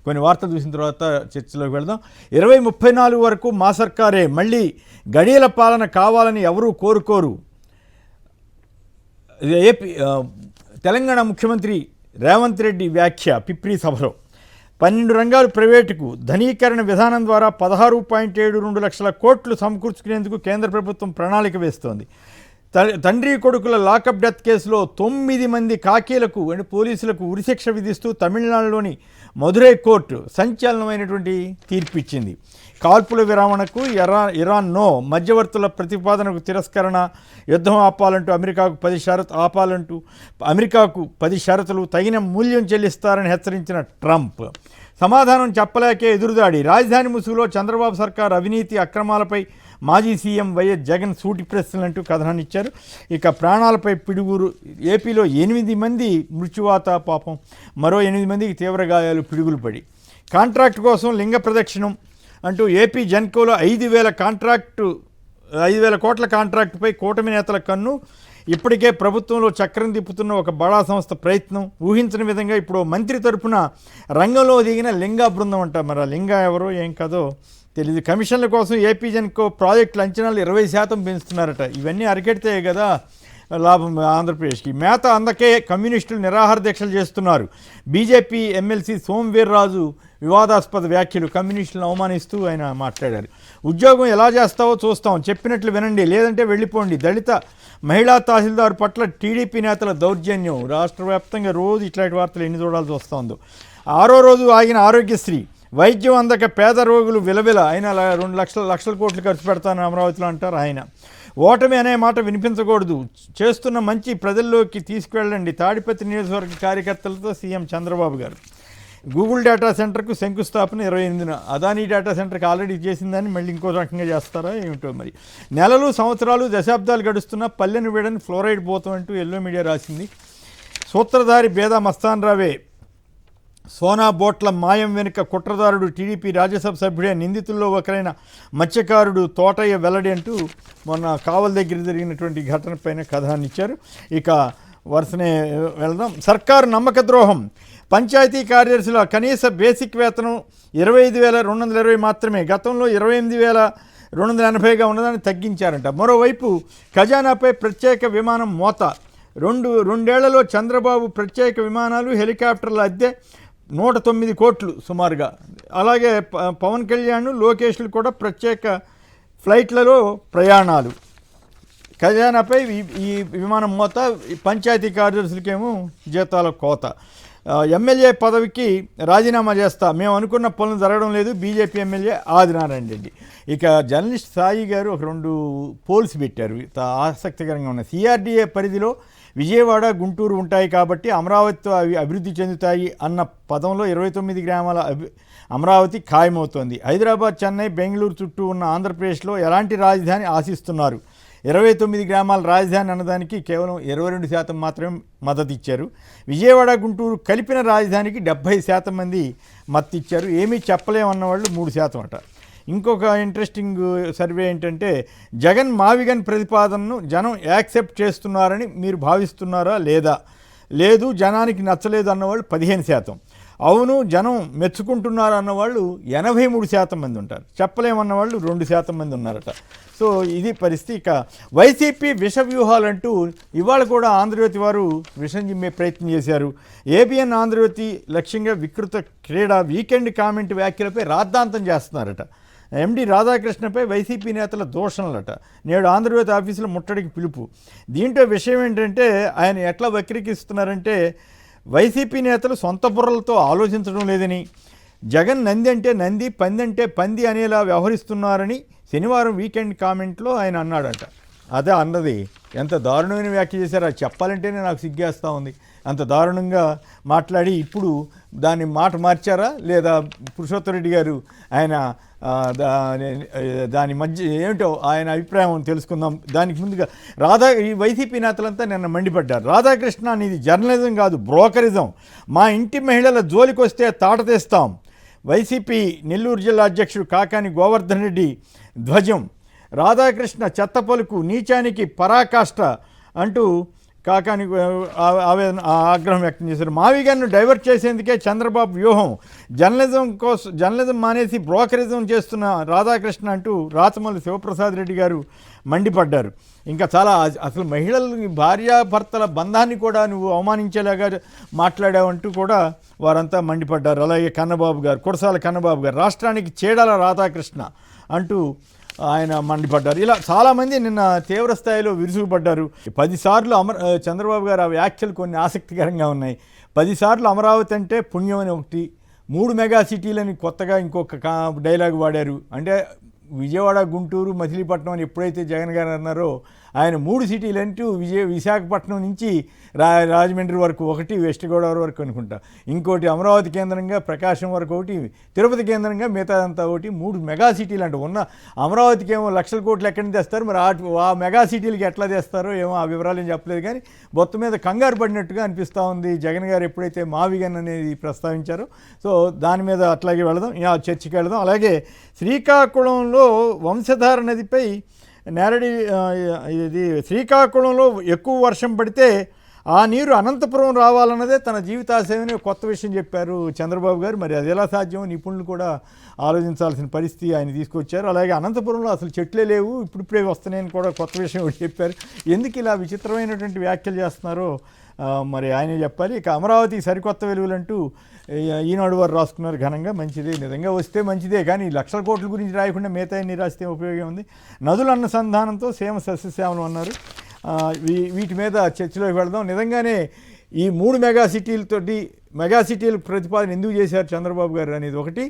కొన్ని వార్తలు చూసిన తర్వాత చర్చలోకి వెళదాం. 2034 వరకు మా సర్కారే, మళ్ళీ గడియల పాలన కావాలని ఎవరూ కోరుకోరు. ఏపీ తెలంగాణ ముఖ్యమంత్రి రేవంత్ రెడ్డి వ్యాఖ్య పిప్రి సభలో. 12 రంగాలు ప్రైవేటుకు, ధనీకరణ విధానం ద్వారా 16.72 లక్షల కోట్లు సమకూర్చుకునేందుకు కేంద్ర ప్రభుత్వం ప్రణాళిక వేస్తోంది. తండ్రి కొడుకుల లాకప్ డెత్ కేసులో 9 మంది కాకీలకు పోలీసులకు ఉరిశిక్ష విధిస్తూ తమిళనాడులోని మదురై కోర్టు సంచలనమైనటువంటి తీర్పు ఇచ్చింది. కాల్పుల విరామణకు ఇరాన్ నో, మధ్యవర్తుల ప్రతిపాదనకు తిరస్కరణ, యుద్ధం ఆపాలంటూ అమెరికాకు 10 షరతులు, తగిన మూల్యం చెల్లిస్తారని హెచ్చరించిన ట్రంప్. సమాధానం చెప్పలేకే ఎదురుదాడి. రాజధాని ముసుగులో చంద్రబాబు సర్కార్ అవినీతి అక్రమాలపై మాజీ సీఎం వైఎస్ జగన్ సూటి ప్రశ్నలంటూ కథనాన్ని ఇచ్చారు. ఇక ప్రాణాలపై పిడుగురు. ఏపీలో 8 మంది మృత్యువాత, పాపం మరో 8 మందికి తీవ్ర గాయాలు, పిడుగులు పడి. కాంట్రాక్ట్ కోసం లింగ ప్రదక్షిణం అంటూ ఏపీ జెన్కోలో 5,000 కోట్ల కాంట్రాక్టుపై కూటమి నేతల కన్ను. ఇప్పటికే ప్రభుత్వంలో చక్రం తిప్పుతున్న ఒక బడా సంస్థ ప్రయత్నం. ఊహించిన విధంగా ఇప్పుడు మంత్రి తరపున రంగంలో దిగిన లింగా బృందం అంట. మరి ఆ లింగా ఎవరో ఏం కదో తెలియదు. కమిషన్ల కోసం ఏపీ జెన్కో ప్రాజెక్టుల అంచనాలు 20% పెంచుతున్నారట. ఇవన్నీ అరికెడితే కదా లాభం ఆంధ్రప్రదేశ్కి. మేత అందకే కమ్యూనిస్టులు నిరాహార దీక్షలు చేస్తున్నారు. బీజేపీ ఎమ్మెల్సీ సోమవీర్రాజు వివాదాస్పద వ్యాఖ్యలు. కమ్యూనిస్టులను అవమానిస్తూ ఆయన మాట్లాడారు. ఉద్యోగం ఎలా చేస్తావో చూస్తాం, చెప్పినట్లు వినండి, లేదంటే వెళ్ళిపోండి. దళిత మహిళా తహసీల్దార్ పట్ల టీడీపీ నేతల దౌర్జన్యం. రాష్ట్ర వ్యాప్తంగా రోజు ఇట్లాంటి వార్తలు ఎన్ని చూడాల్సి వస్తుందో. 6వ రోజు ఆగిన ఆరోగ్యశ్రీ. వైద్యం అందక పేద రోగులు విలవిల. ఆయన 2 లక్షల కోట్లు ఖర్చు పెడతానని అమరావతిలో అంటారు ఆయన. ఓటమి అనే మాట వినిపించకూడదు, చేస్తున్న మంచి ప్రజల్లోకి తీసుకువెళ్ళండి. తాడిపత్రి నియోజకవర్గ కార్యకర్తలతో సీఎం చంద్రబాబు గారు. గూగుల్ డేటా సెంటర్కు శంకుస్థాపన 28న. అదానీ డేటా సెంటర్కి ఆల్రెడీ చేసిందని మళ్ళీ ఇంకో రకంగా చేస్తారా ఏమిటో మరి. నెలలు, సంవత్సరాలు, దశాబ్దాలు గడుస్తున్న పల్లెను వీడని ఫ్లోరైడ్ పోతాం అంటూ ఎల్లో మీడియా రాసింది. సూత్రధారి బేదా మస్తాన్ రావే. సోనా బోట్ల మాయం వెనుక కుట్రదారుడు టీడీపీ రాజ్యసభ సభ్యుడే, నిందితుల్లో ఒకరైన మత్స్యకారుడు తోటయ్య వెల్లడి అంటూ మొన్న కావల్ దగ్గర జరిగినటువంటి ఘటనపైన కథనాన్ని ఇచ్చారు. ఇక వరుసనే వెళ్దాం. సర్కారు నమ్మక ద్రోహం. పంచాయతీ కార్యదర్శుల కనీస బేసిక్ వేతనం 25,220 మాత్రమే. గతంలో 28,280గా ఉన్నదాన్ని తగ్గించారంట. మరోవైపు ఖజానాపై ప్రత్యేక విమానం మోత. రెండేళ్లలో చంద్రబాబు ప్రత్యేక విమానాలు, హెలికాప్టర్ల అద్దె 109 కోట్లు సుమారుగా. అలాగే పవన్ కళ్యాణ్, లోకేష్లు కూడా ప్రత్యేక ఫ్లైట్లలో ప్రయాణాలు. ఖజానాపై ఈ విమానం మోత, పంచాయతీ కార్యదర్శులకేమో జీతాల కోత. ఎమ్మెల్యే పదవికి రాజీనామా చేస్తా, మేము అనుకున్న పనులు జరగడం లేదు, బీజేపీ ఎమ్మెల్యే ఆదినారాయణ రెడ్డి. ఇక జర్నలిస్ట్ సాయి గారు ఒక 2 పోల్స్ పెట్టారు, ఆసక్తికరంగా ఉన్నాయి. సిఆర్డీఏ పరిధిలో విజయవాడ, గుంటూరు ఉంటాయి కాబట్టి అమరావతితో అవి అభివృద్ధి చెందుతాయి అన్న పదంలో 29 గ్రామాల అమరావతి ఖాయమవుతోంది. హైదరాబాద్, చెన్నై, బెంగళూరు చుట్టూ ఉన్న ఆంధ్రప్రదేశ్లో ఎలాంటి రాజధాని ఆశిస్తున్నారు? 29 గ్రామాల రాజధాని అన్నదానికి కేవలం 22% మాత్రమే మద్దతు ఇచ్చారు. విజయవాడ, గుంటూరు కలిపిన రాజధానికి 70% మంది మద్దతు ఇచ్చారు. ఏమీ చెప్పలేమన్న వాళ్ళు 3% అట. ఇంకొక ఇంట్రెస్టింగ్ సర్వే ఏంటంటే, జగన్ మావిగన్ ప్రతిపాదనను జనం యాక్సెప్ట్ చేస్తున్నారని మీరు భావిస్తున్నారా లేదా? లేదు, జనానికి నచ్చలేదు అన్నవాళ్ళు 15%. అవును, జనం మెచ్చుకుంటున్నారు అన్నవాళ్ళు 83% మంది ఉంటారు. చెప్పలేమన్న వాళ్ళు 2% మంది ఉన్నారట. సో ఇది పరిస్థితి. ఇక వైసీపీ విష వ్యూహాలంటూ ఇవాళ కూడా ఆంధ్రజ్యోతి వారు విషం జిమ్మే ప్రయత్నం చేశారు. ఏబిఎన్ ఆంధ్రజ్యోతి లక్ష్యంగా వికృత క్రీడ, వీకెండ్ కామెంట్ వ్యాఖ్యలపై రాద్ధాంతం చేస్తున్నారట. ఎండి రాధాకృష్ణపై వైసీపీ నేతల దూషణలట. నేడు ఆంధ్రజ్యోతి ఆఫీసులో ముట్టడికి పిలుపు. దీంట్లో విషయం ఏంటంటే, ఆయన ఎట్లా వక్రీకరిస్తున్నారంటే, వైసీపీ నేతలు సొంత బుర్రలతో ఆలోచించడం లేదని, జగన్ నంది అంటే నంది, పంది అంటే పంది అనేలా వ్యవహరిస్తున్నారని శనివారం వీకెండ్ కామెంట్లో ఆయన అన్నాడట. అదే అన్నది. ఎంత దారుణమైన వ్యాఖ్య చేశారో అది చెప్పాలంటేనే నాకు సిగ్గేస్తూ ఉంది. అంత దారుణంగా మాట్లాడి ఇప్పుడు దాన్ని మాట మార్చారా లేదా? పురుషోత్తరెడ్డి గారు ఆయన దాని మధ్య ఏమిటో ఆయన అభిప్రాయం తెలుసుకుందాం. దానికి ముందుగా ఈ వైసీపీ నేతలంతా నిన్న మండిపడ్డారు. రాధాకృష్ణ, ఇది జర్నలిజం కాదు, బ్రోకరిజం. మా ఇంటి మహిళల జోలికి వస్తే తాట తీస్తాం. వైసీపీ నెల్లూరు జిల్లా అధ్యక్షుడు కాకాని గోవర్ధన్ రెడ్డి ధ్వజం. రాధాకృష్ణ చెత్త పలుకు, నీచానికి పరాకాష్ట అంటూ కాకాని ఆవేదన ఆగ్రహం వ్యక్తం చేశారు. మావి గారిని డైవర్ట్ చేసేందుకే చంద్రబాబు వ్యూహం, జర్నలిజం మానేసి బ్రోకరిజం చేస్తున్న రాధాకృష్ణ అంటూ రాచమల్లి శివప్రసాద్ రెడ్డి గారు మండిపడ్డారు. ఇంకా చాలా అసలు మహిళల భార్యాభర్తల బంధాన్ని కూడా నువ్వు అవమానించేలాగా మాట్లాడావంటూ కూడా వారంతా మండిపడ్డారు. అలాగే కన్నబాబు గారు, కురసాల కన్నబాబు గారు రాష్ట్రానికి చీడాల రాధాకృష్ణ అంటూ ఆయన మండిపడ్డారు. ఇలా చాలామంది నిన్న తీవ్ర స్థాయిలో విరుసుకుపడ్డారు. 10 సార్లు చంద్రబాబు గారు ఆ వ్యాఖ్యలు కొన్ని ఆసక్తికరంగా ఉన్నాయి. 10 సార్లు అమరావతి అంటే పుణ్యం అని ఒకటి, 3 మెగా సిటీలని కొత్తగా ఇంకొక డైలాగ్ వాడారు. అంటే విజయవాడ, గుంటూరు, మచిలీపట్నం అని ఎప్పుడైతే జగన్ గారు అన్నారో ఆయన 3 సిటీలు అంటూ విశాఖపట్నం నుంచి రాజమండ్రి వరకు ఒకటి, వెస్ట్ గోదావరి వరకు అనుకుంటా, ఇంకోటి అమరావతి కేంద్రంగా ప్రకాశం వరకు ఒకటి, తిరుపతి కేంద్రంగా మిగతాదంతా ఒకటి, 3 మెగా సిటీలు అంటూ ఉన్న అమరావతికి ఏమో లక్షల కోట్లు ఎక్కడి నుంచి తెస్తారు, మరి ఆ మెగా సిటీలకి ఎట్లా తెస్తారో ఏమో ఆ వివరాలు ఏం చెప్పలేదు. కానీ మొత్తం మీద కంగారు పడినట్టుగా అనిపిస్తూ ఉంది జగన్ గారు ఎప్పుడైతే మావిగన్ అనేది ప్రస్తావించారో. సో దాని మీద అట్లాగే వెళదాం, చర్చకి వెళదాం. అలాగే శ్రీకాకుళంలో వంశధార నదిపై ఇది శ్రీకాకుళంలో ఎక్కువ వర్షం పడితే ఆ నీరు అనంతపురం రావాలన్నదే తన జీవితాశయమని కొత్త విషయం చెప్పారు చంద్రబాబు గారు. మరి అది ఎలా సాధ్యం, నిపుణులు కూడా ఆలోచించాల్సిన పరిస్థితి ఆయన తీసుకొచ్చారు. అలాగే అనంతపురంలో అసలు చెట్లే లేవు, ఇప్పుడిప్పుడే వస్తున్నాయని కూడా కొత్త విషయం చెప్పారు. ఎందుకు ఇలా విచిత్రమైనటువంటి వ్యాఖ్యలు చేస్తున్నారో మరి ఆయనే చెప్పాలి. ఇక అమరావతి సరికొత్త వెలుగులంటూ ఈనాడు వారు రాసుకున్నారు ఘనంగా. మంచిదే, నిజంగా వస్తే మంచిదే, కానీ లక్షల కోట్ల గురించి రాయకుండా మిగతా రాస్తే ఉపయోగం ఉంది. నదుల అనుసంధానంతో సేమ సస్యశ్యామలం అన్నారు. వీటి మీద చర్చలోకి వెళదాం. నిజంగానే ఈ 3 మెగా సిటీలతోటి మెగా సిటీలకు ప్రతిపాదన ఎందుకు చేశారు చంద్రబాబు గారు అనేది ఒకటి,